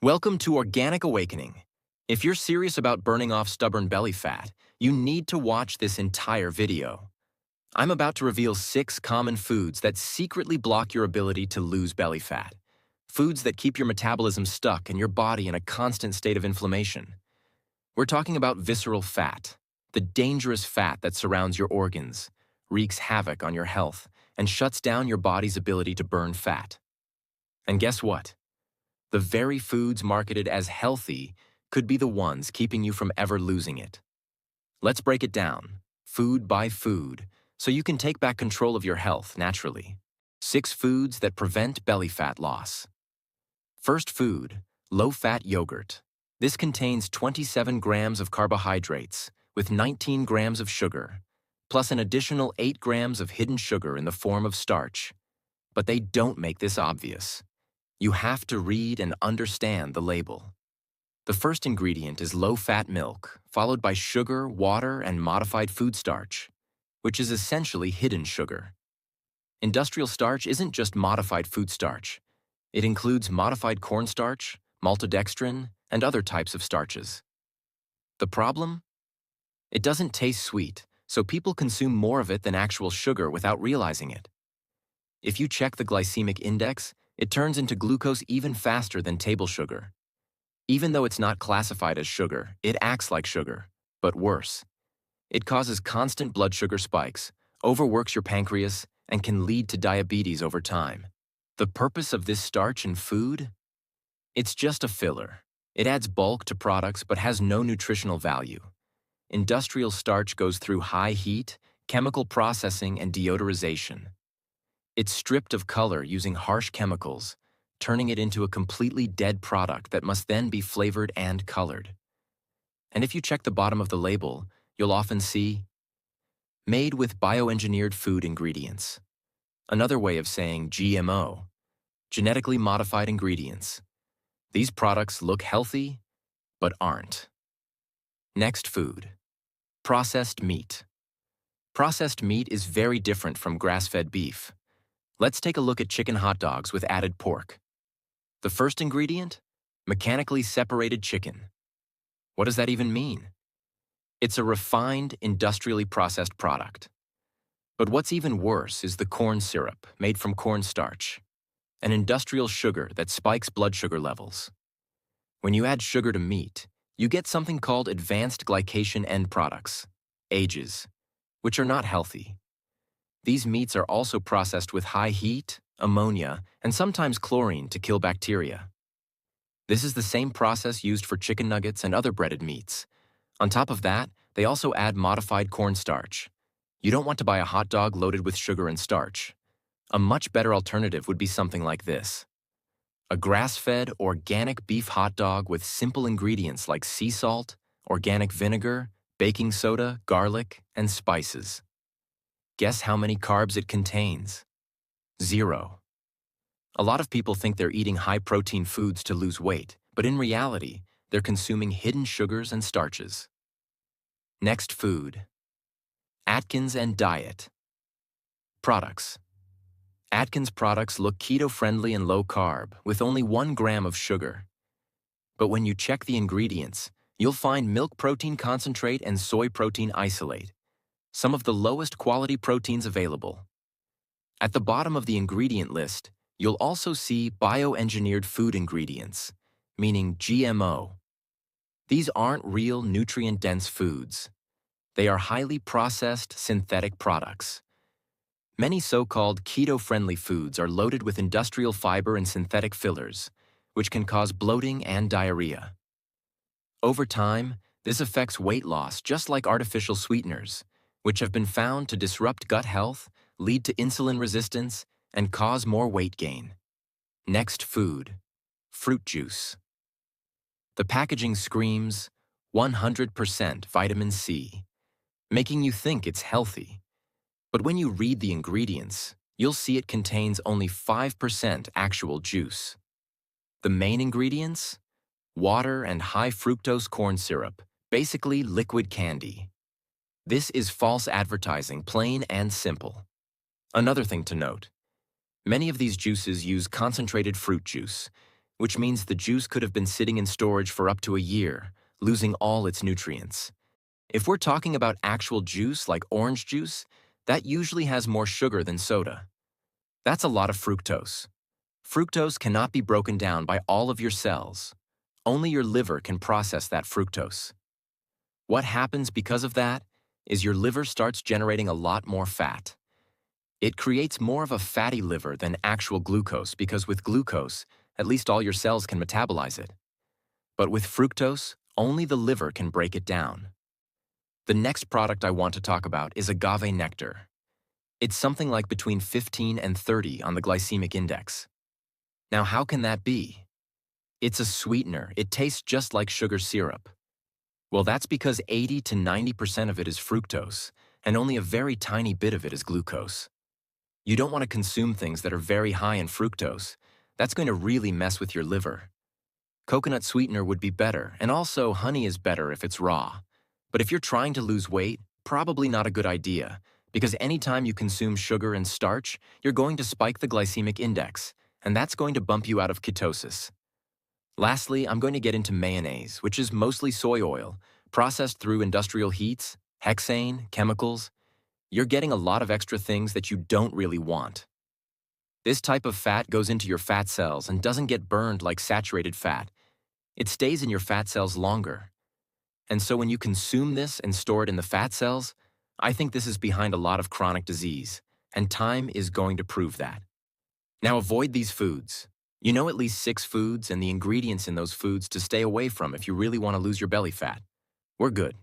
Welcome to Organic Awakening. If you're serious about burning off stubborn belly fat, you need to watch this entire video. I'm about to reveal 6 common foods that secretly block your ability to lose belly fat. Foods that keep your metabolism stuck and your body in a constant state of inflammation. We're talking about visceral fat, the dangerous fat that surrounds your organs, wreaks havoc on your health, and shuts down your body's ability to burn fat. And guess what? The very foods marketed as healthy could be the ones keeping you from ever losing it. Let's break it down, food by food, so you can take back control of your health naturally. 6 foods that prevent belly fat loss. First food, low-fat yogurt. This contains 27 grams of carbohydrates with 19 grams of sugar, plus an additional 8 grams of hidden sugar in the form of starch. But they don't make this obvious. You have to read and understand the label. The first ingredient is low-fat milk, followed by sugar, water, and modified food starch, which is essentially hidden sugar. Industrial starch isn't just modified food starch. It includes modified cornstarch, maltodextrin, and other types of starches. The problem? It doesn't taste sweet, so people consume more of it than actual sugar without realizing it. If you check the glycemic index, it turns into glucose even faster than table sugar. Even though it's not classified as sugar, it acts like sugar, but worse. It causes constant blood sugar spikes, overworks your pancreas, and can lead to diabetes over time. The purpose of this starch in food? It's just a filler. It adds bulk to products but has no nutritional value. Industrial starch goes through high heat, chemical processing, and deodorization. It's stripped of color using harsh chemicals, turning it into a completely dead product that must then be flavored and colored. And if you check the bottom of the label, you'll often see, made with bioengineered food ingredients. Another way of saying GMO, genetically modified ingredients. These products look healthy, but aren't. Next food, processed meat. Processed meat is very different from grass-fed beef. Let's take a look at chicken hot dogs with added pork. The first ingredient? Mechanically separated chicken. What does that even mean? It's a refined, industrially processed product. But what's even worse is the corn syrup made from cornstarch, an industrial sugar that spikes blood sugar levels. When you add sugar to meat, you get something called advanced glycation end products, AGEs, which are not healthy. These meats are also processed with high heat, ammonia, and sometimes chlorine to kill bacteria. This is the same process used for chicken nuggets and other breaded meats. On top of that, they also add modified cornstarch. You don't want to buy a hot dog loaded with sugar and starch. A much better alternative would be something like this. A grass-fed, organic beef hot dog with simple ingredients like sea salt, organic vinegar, baking soda, garlic, and spices. Guess how many carbs it contains? 0. A lot of people think they're eating high-protein foods to lose weight, but in reality, they're consuming hidden sugars and starches. Next food. Atkins and diet. Products. Atkins products look keto-friendly and low-carb, with only 1 gram of sugar. But when you check the ingredients, you'll find milk protein concentrate and soy protein isolate, some of the lowest quality proteins available. At the bottom of the ingredient list, you'll also see bioengineered food ingredients, meaning GMO. These aren't real nutrient-dense foods. They are highly processed synthetic products. Many so-called keto-friendly foods are loaded with industrial fiber and synthetic fillers, which can cause bloating and diarrhea. Over time, this affects weight loss just like artificial sweeteners, which have been found to disrupt gut health, lead to insulin resistance, and cause more weight gain. Next food, fruit juice. The packaging screams 100% vitamin C, making you think it's healthy. But when you read the ingredients, you'll see it contains only 5% actual juice. The main ingredients? Water and high fructose corn syrup, basically liquid candy. This is false advertising, plain and simple. Another thing to note, many of these juices use concentrated fruit juice, which means the juice could have been sitting in storage for up to a year, losing all its nutrients. If we're talking about actual juice like orange juice, that usually has more sugar than soda. That's a lot of fructose. Fructose cannot be broken down by all of your cells. Only your liver can process that fructose. What happens because of that is your liver starts generating a lot more fat. It creates more of a fatty liver than actual glucose because with glucose, at least all your cells can metabolize it. But with fructose, only the liver can break it down. The next product I want to talk about is agave nectar. It's something like between 15 and 30 on the glycemic index. Now, how can that be? It's a sweetener. It tastes just like sugar syrup. Well, that's because 80 to 90% of it is fructose, and only a very tiny bit of it is glucose. You don't want to consume things that are very high in fructose. That's going to really mess with your liver. Coconut sweetener would be better, and also honey is better if it's raw. But if you're trying to lose weight, probably not a good idea, because anytime you consume sugar and starch, you're going to spike the glycemic index, and that's going to bump you out of ketosis. Lastly, I'm going to get into mayonnaise, which is mostly soy oil, processed through industrial heats, hexane, chemicals. You're getting a lot of extra things that you don't really want. This type of fat goes into your fat cells and doesn't get burned like saturated fat. It stays in your fat cells longer. And so when you consume this and store it in the fat cells, I think this is behind a lot of chronic disease, and time is going to prove that. Now avoid these foods. You know at least 6 foods and the ingredients in those foods to stay away from if you really want to lose your belly fat. We're good.